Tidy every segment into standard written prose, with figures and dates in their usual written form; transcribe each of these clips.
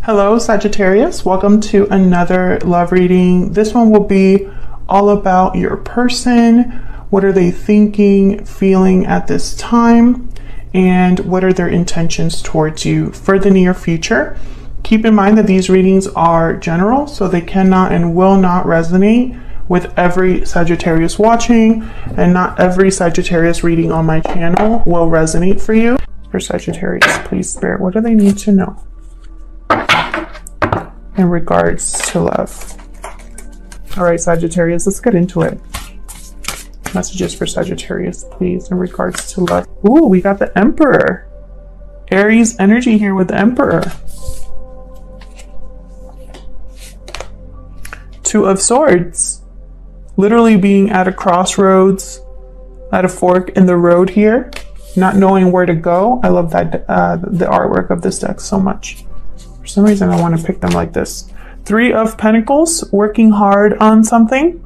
Hello Sagittarius, welcome to another love reading. This one will be all about your person. What are they thinking, feeling at this time, and what are their intentions towards you for the near future? Keep in mind that these readings are general, so they cannot and will not resonate with every Sagittarius watching, and not every Sagittarius reading on my channel will resonate for you. For Sagittarius, please Spirit, what do they need to know in regards to love? All right, Sagittarius, let's get into it. Messages for Sagittarius, please, in regards to love. Ooh, we got the Emperor. Aries energy here with the Emperor. Two of Swords. Literally being at a crossroads, at a fork in the road here, not knowing where to go. I love that the artwork of this deck so much. For some reason, I want to pick them like this. Three of Pentacles, working hard on something,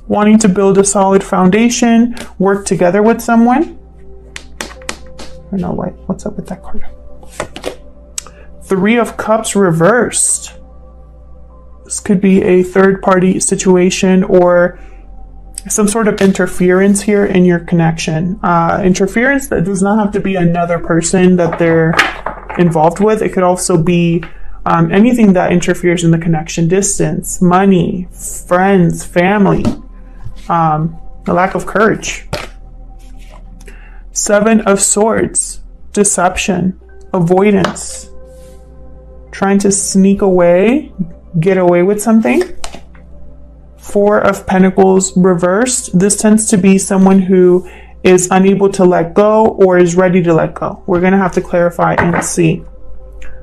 wanting to build a solid foundation, work together with someone. I don't know what's up with that card. Three of Cups reversed. This could be a third-party situation or some sort of interference here in your connection. Interference that does not have to be another person that they're involved with. It could also be anything that interferes in the connection. Distance, money, friends, family, the lack of courage. Seven of Swords, deception, avoidance, trying to sneak away, get away with something. Four of Pentacles reversed. This tends to be someone who is unable to let go or is ready to let go. We're going to have to clarify and see.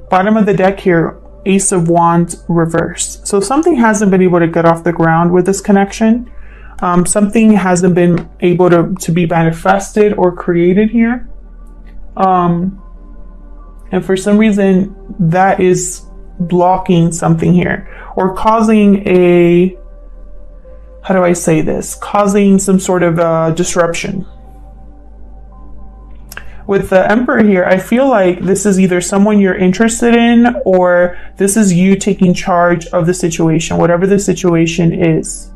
Bottom of the deck here, Ace of Wands reversed. So something hasn't been able to get off the ground with this connection. Something hasn't been able to be manifested or created here. And for some reason, that is blocking something here or causing a, how do I say this? Causing some sort of disruption. With the Emperor here, I feel like this is either someone you're interested in or this is you taking charge of the situation, whatever the situation is.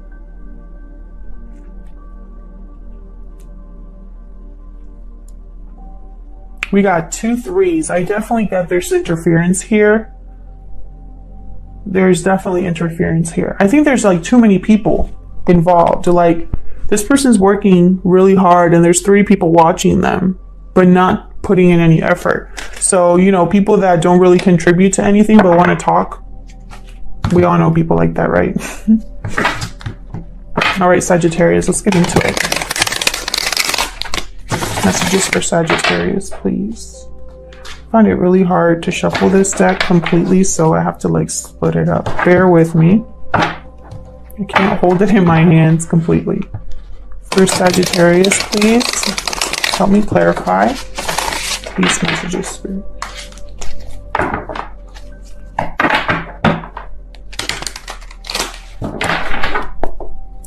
We got 2 3s. I definitely get there's interference here. There's definitely interference here. I think there's like too many people involved. Like this person's working really hard and there's 3 people watching them, but not putting in any effort. So, you know, people that don't really contribute to anything but want to talk. We all know people like that, right? All right, Sagittarius, let's get into it. Messages for Sagittarius, please. I find it really hard to shuffle this deck completely, so I have to like split it up. Bear with me. I can't hold it in my hands completely. For Sagittarius, please help me clarify these messages, Spirit.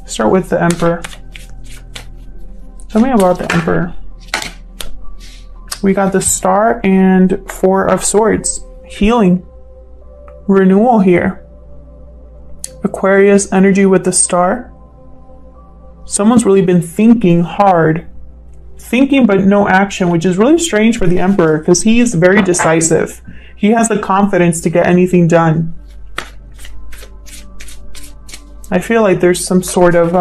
Start with the Emperor. Tell me about the Emperor. We got the Star and 4 of Swords. Healing. Renewal here. Aquarius energy with the Star. Someone's really been thinking hard. Thinking but no action, which is really strange for the Emperor because he is very decisive. He has the confidence to get anything done. I feel like there's some sort of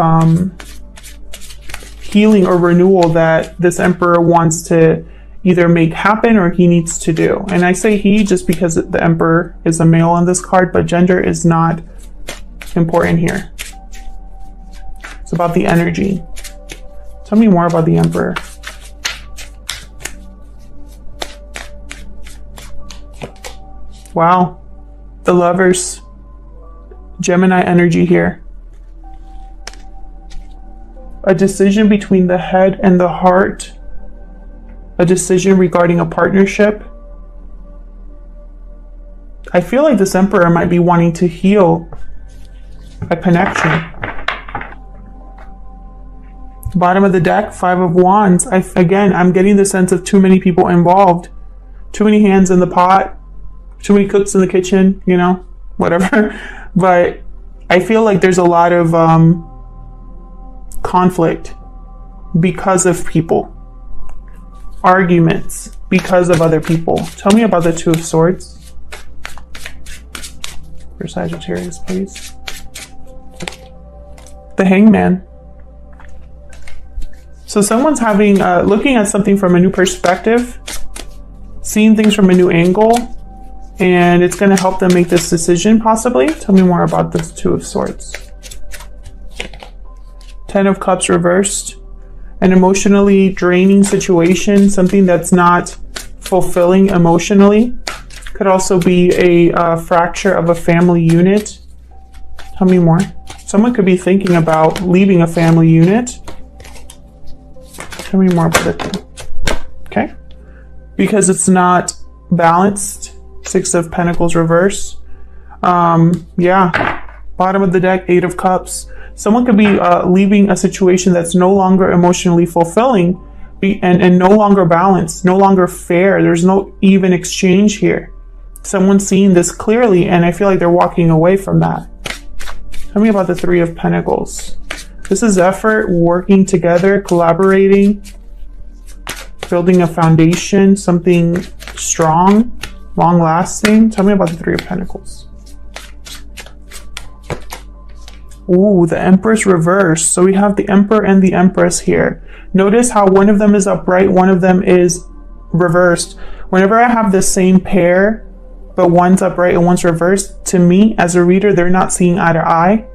healing or renewal that this Emperor wants to either make happen or he needs to do. And I say he just because the Emperor is a male on this card, but gender is not important here. It's about the energy. Tell me more about the Emperor. Wow. The Lovers. Gemini energy here. A decision between the head and the heart. A decision regarding a partnership. I feel like this Emperor might be wanting to heal a connection. Bottom of the deck, 5 of Wands. Again, I'm getting the sense of too many people involved. Too many hands in the pot. too many cooks in the kitchen, you know, whatever. But I feel like there's a lot of conflict because of people, arguments because of other people. Tell me about the Two of Swords for Sagittarius, please. The Hangman. So someone's having looking at something from a new perspective, seeing things from a new angle, and it's going to help them make this decision possibly. Tell me more about this Two of Swords. Ten of Cups reversed. An emotionally draining situation, something that's not fulfilling emotionally. Could also be a fracture of a family unit. Tell me more. Someone could be thinking about leaving a family unit. Tell me more about it. Okay. Because it's not balanced. Six of Pentacles reverse. Yeah. Bottom of the deck, Eight of Cups. Someone could be leaving a situation that's no longer emotionally fulfilling and no longer balanced, no longer fair. There's no even exchange here. Someone's seeing this clearly, and I feel like they're walking away from that. Tell me about the Three of Pentacles. This is effort, working together, collaborating, building a foundation, something strong, long-lasting. Tell me about the Three of Pentacles. Ooh, the Empress reverse. So we have the Emperor and the Empress here. Notice how one of them is upright, one of them is reversed. Whenever I have the same pair, but one's upright and one's reversed, to me, as a reader, they're not seeing eye to eye.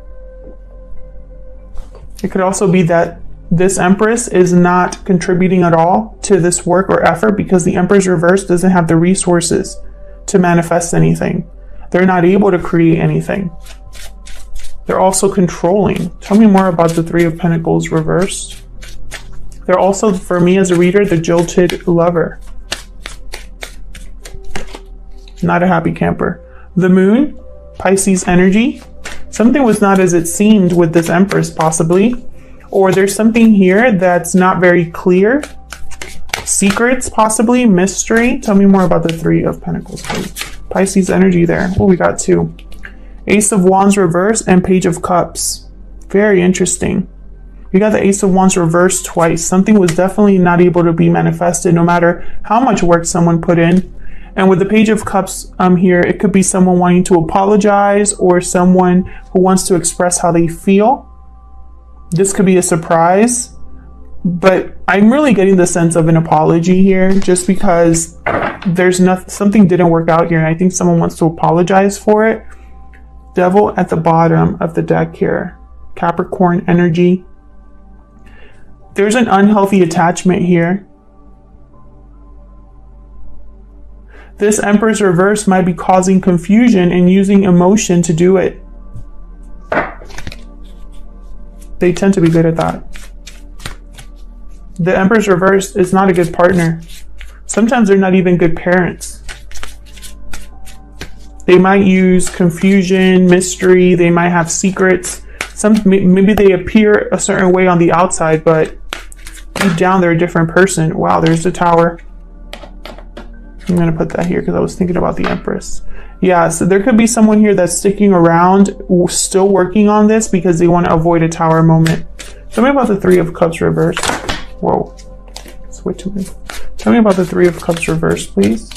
It could also be that this Empress is not contributing at all to this work or effort because the Empress reverse doesn't have the resources to manifest anything. They're not able to create anything. They're also controlling. Tell me more about the Three of Pentacles reversed. They're also, for me as a reader, the jilted lover. Not a happy camper. The Moon, Pisces energy. Something was not as it seemed with this Empress, possibly. Or there's something here that's not very clear. Secrets, possibly. Mystery. Tell me more about the Three of Pentacles, please. Pisces energy there. Oh, we got two. Ace of Wands reverse and Page of Cups. Very interesting. We got the Ace of Wands reversed twice. Something was definitely not able to be manifested no matter how much work someone put in. And with the Page of Cups here, it could be someone wanting to apologize or someone who wants to express how they feel. This could be a surprise, but I'm really getting the sense of an apology here just because there's something didn't work out here and I think someone wants to apologize for it. Devil at the bottom of the deck here. Capricorn energy. There's an unhealthy attachment here. This Empress reverse might be causing confusion and using emotion to do it. They tend to be good at that. The Empress reverse is not a good partner. Sometimes they're not even good parents. They might use confusion, mystery, they might have secrets. Maybe they appear a certain way on the outside, but deep down they're a different person. Wow, there's the Tower. I'm going to put that here because I was thinking about the Empress. Yeah, so there could be someone here that's sticking around, still working on this because they want to avoid a Tower moment. Tell me about the Three of Cups reverse. Whoa, switch to me. Tell me about the Three of Cups reverse, please.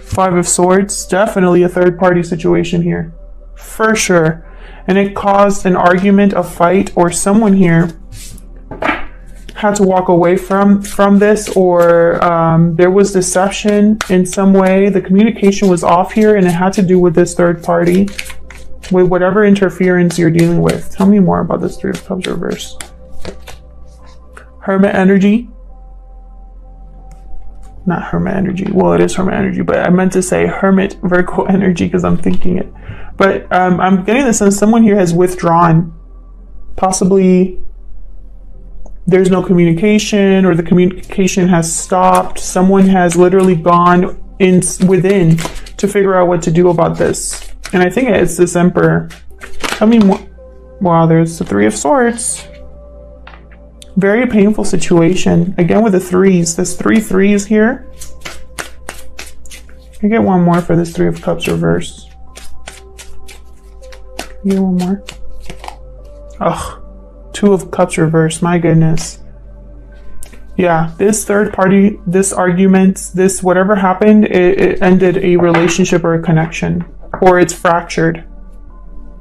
Five of Swords, definitely a third-party situation here, for sure. And it caused an argument, a fight, or someone here had to walk away from this, or there was deception in some way. The communication was off here, and it had to do with this third party, with whatever interference you're dealing with. Tell me more about this Three of Cups reverse. Hermit energy. Not Hermit energy. Well, it is Hermit energy, but I meant to say Hermit Virgo energy because I'm thinking it. But I'm getting the sense someone here has withdrawn. Possibly there's no communication or the communication has stopped. Someone has literally gone within to figure out what to do about this. And I think it's this Emperor. I mean, wow, there's the Three of Swords. Very painful situation. Again with the threes. There's three threes here. I get one more for this Three of Cups reverse. I get one more. Ugh. Two of Cups reverse. My goodness. Yeah, this third party, this argument, this whatever happened, it ended a relationship or a connection. Or it's fractured.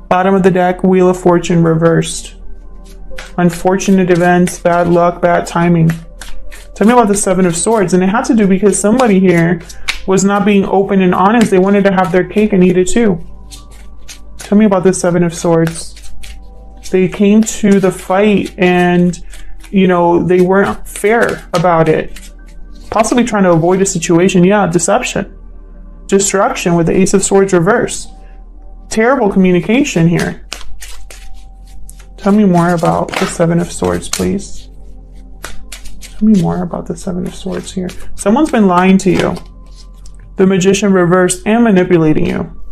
Bottom of the deck, Wheel of Fortune reversed. Unfortunate events, bad luck, bad timing. Tell me about the Seven of Swords. And it had to do because somebody here was not being open and honest. They wanted to have their cake and eat it too. Tell me about the Seven of Swords. They came to the fight and, you know, they weren't fair about it. Possibly trying to avoid a situation. Yeah, deception. Destruction with the Ace of Swords reverse. Terrible communication here. Tell me more about the Seven of Swords, please. Tell me more about the Seven of Swords here. Someone's been lying to you. The Magician reversed and manipulating you.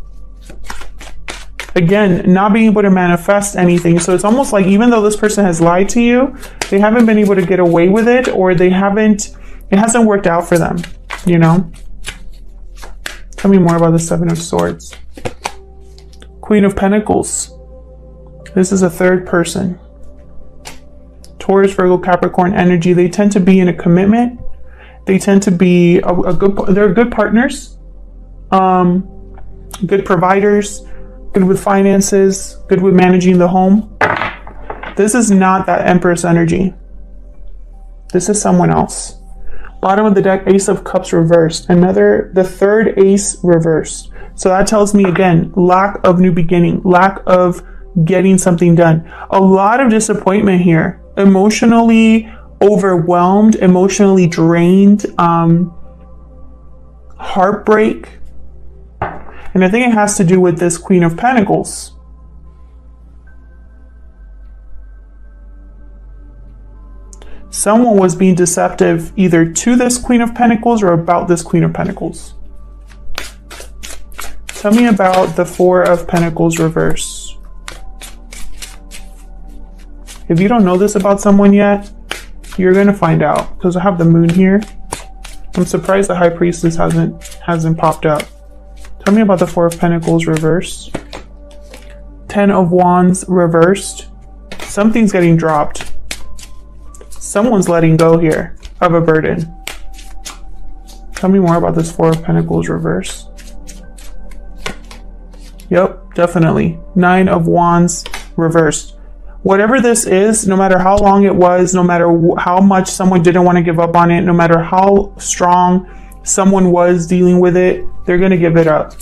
Again, not being able to manifest anything. So it's almost like even though this person has lied to you, they haven't been able to get away with it, or it hasn't worked out for them, you know? Tell me more about the Seven of Swords. Queen of Pentacles. This is a third person. Taurus, Virgo, Capricorn energy. They tend to be in a commitment. They tend to be they're good partners, good providers, good with finances, good with managing the home. This is not that Empress energy. This is someone else. Bottom of the deck, Ace of Cups reversed. The third ace reversed. So that tells me again, lack of new beginning, lack of getting something done. A lot of disappointment here. Emotionally overwhelmed, emotionally drained, heartbreak. And I think it has to do with this Queen of Pentacles. Someone was being deceptive either to this Queen of Pentacles or about this Queen of Pentacles. Tell me about the Four of Pentacles reverse. If you don't know this about someone yet, you're going to find out, because I have the Moon here. I'm surprised the High Priestess hasn't popped up. Tell me about the Four of Pentacles reversed. Ten of Wands reversed. Something's getting dropped. Someone's letting go here of a burden. Tell me more about this Four of Pentacles reversed. Yep, definitely. Nine of Wands reversed. Whatever this is, no matter how long it was, no matter how much someone didn't want to give up on it, no matter how strong someone was dealing with it, they're going to give it up.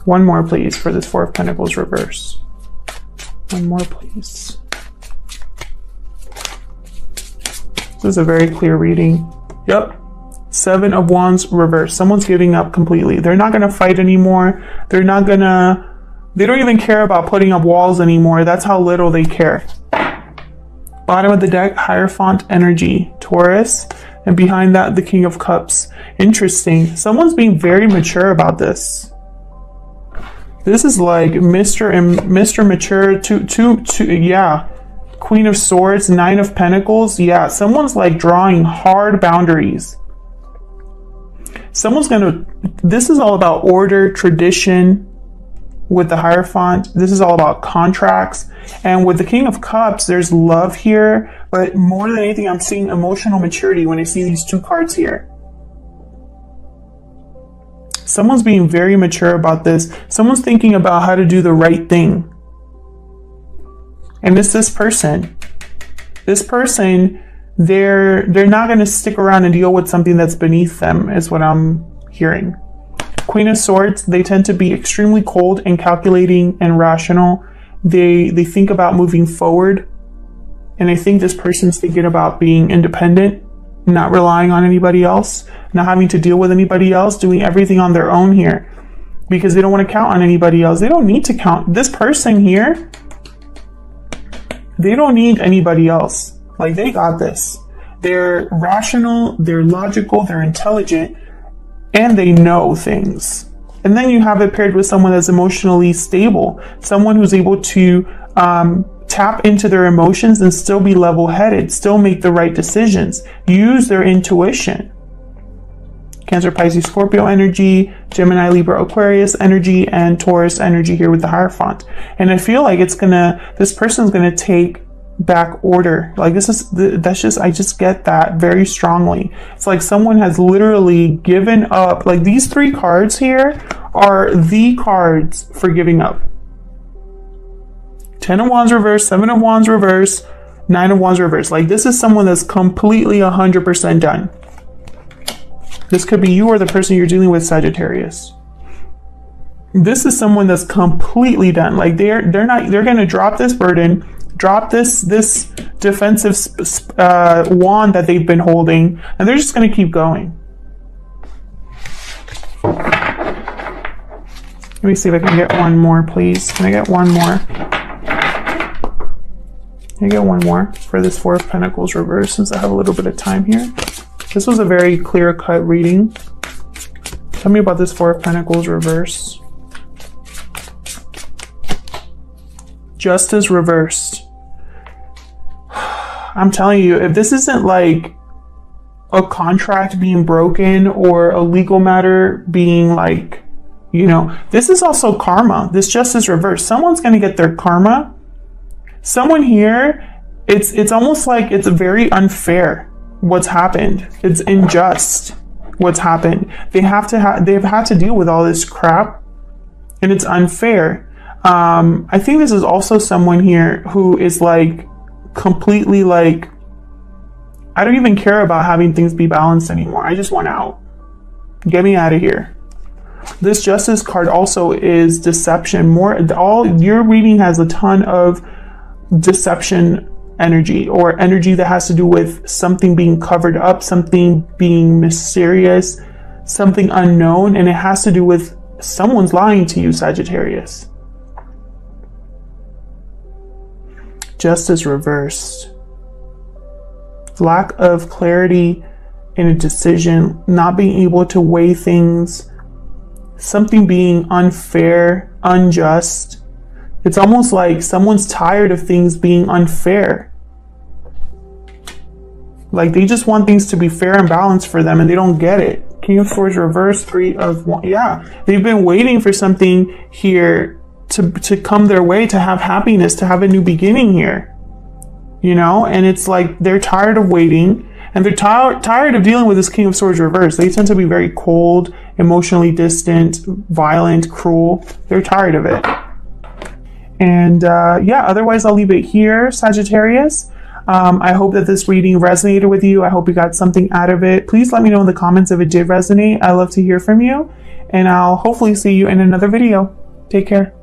One more, please, for this Four of Pentacles reverse. One more, please. This is a very clear reading. Yep. Seven of Wands reverse. Someone's giving up completely. They're not going to fight anymore. They don't even care about putting up walls anymore. That's how little they care. Bottom of the deck, Hierophant energy, Taurus. And behind that, the King of Cups. Interesting. Someone's being very mature about this. This is like Mr. Mature, yeah. Queen of Swords, Nine of Pentacles. Yeah, someone's like drawing hard boundaries. This is all about order, tradition. With the Hierophant, this is all about contracts. And with the King of Cups, there's love here. But more than anything, I'm seeing emotional maturity when I see these two cards here. Someone's being very mature about this. Someone's thinking about how to do the right thing. And it's this person. This person, they're not going to stick around and deal with something that's beneath them, is what I'm hearing. Queen of Swords, they tend to be extremely cold and calculating and rational. They think about moving forward. And I think this person's thinking about being independent, not relying on anybody else, not having to deal with anybody else, doing everything on their own here. Because they don't want to count on anybody else. They don't need to count. This person here, they don't need anybody else. Like, they got this. They're rational, they're logical, they're intelligent, and they know things. And then you have it paired with someone that's emotionally stable, someone who's able to tap into their emotions and still be level-headed, still make the right decisions, use their intuition. Cancer, Pisces, Scorpio energy, Gemini, Libra, Aquarius energy, and Taurus energy here with the Hierophant. And I feel like this person's gonna take back order. Like I just get that very strongly. It's like someone has literally given up. Like these 3 cards here are the cards for giving up. 10 of Wands reverse, 7 of Wands reverse, 9 of Wands reverse. Like this is someone that's completely 100% done. This could be you or the person you're dealing with, Sagittarius. This is someone that's completely done. Like they're going to drop this burden, drop this defensive wand that they've been holding, and they're just going to keep going. Let me see if I can get one more, please. Can I get one more? Can I get one more for this 4 of Pentacles reverse, since I have a little bit of time here? This was a very clear-cut reading. Tell me about this 4 of Pentacles reverse. Justice reversed. I'm telling you, if this isn't like a contract being broken or a legal matter being like, you know, this is also karma. This justice reversed. Someone's going to get their karma. Someone here, it's almost like it's very unfair what's happened. It's unjust what's happened. They've had to deal with all this crap, and it's unfair. I think this is also someone here who is like completely like, I don't even care about having things be balanced anymore. I just want out. Get me out of here. This Justice card also is deception. All your reading has a ton of deception energy, or energy that has to do with something being covered up, something being mysterious, something unknown, and it has to do with someone's lying to you, Sagittarius. Justice reversed. Lack of clarity in a decision, not being able to weigh things, something being unfair, unjust. It's almost like someone's tired of things being unfair. Like they just want things to be fair and balanced for them, and they don't get it. King of Swords reverse, 3 of Wands. Yeah, they've been waiting for something here to come their way, to have happiness, to have a new beginning here. You know, and it's like they're tired of waiting, and they're tired of dealing with this King of Swords reverse. They tend to be very cold, emotionally distant, violent, cruel. They're tired of it. And yeah, otherwise I'll leave it here, Sagittarius. I hope that this reading resonated with you. I hope you got something out of it. Please let me know in the comments if it did resonate. I love to hear from you, and I'll hopefully see you in another video. Take care.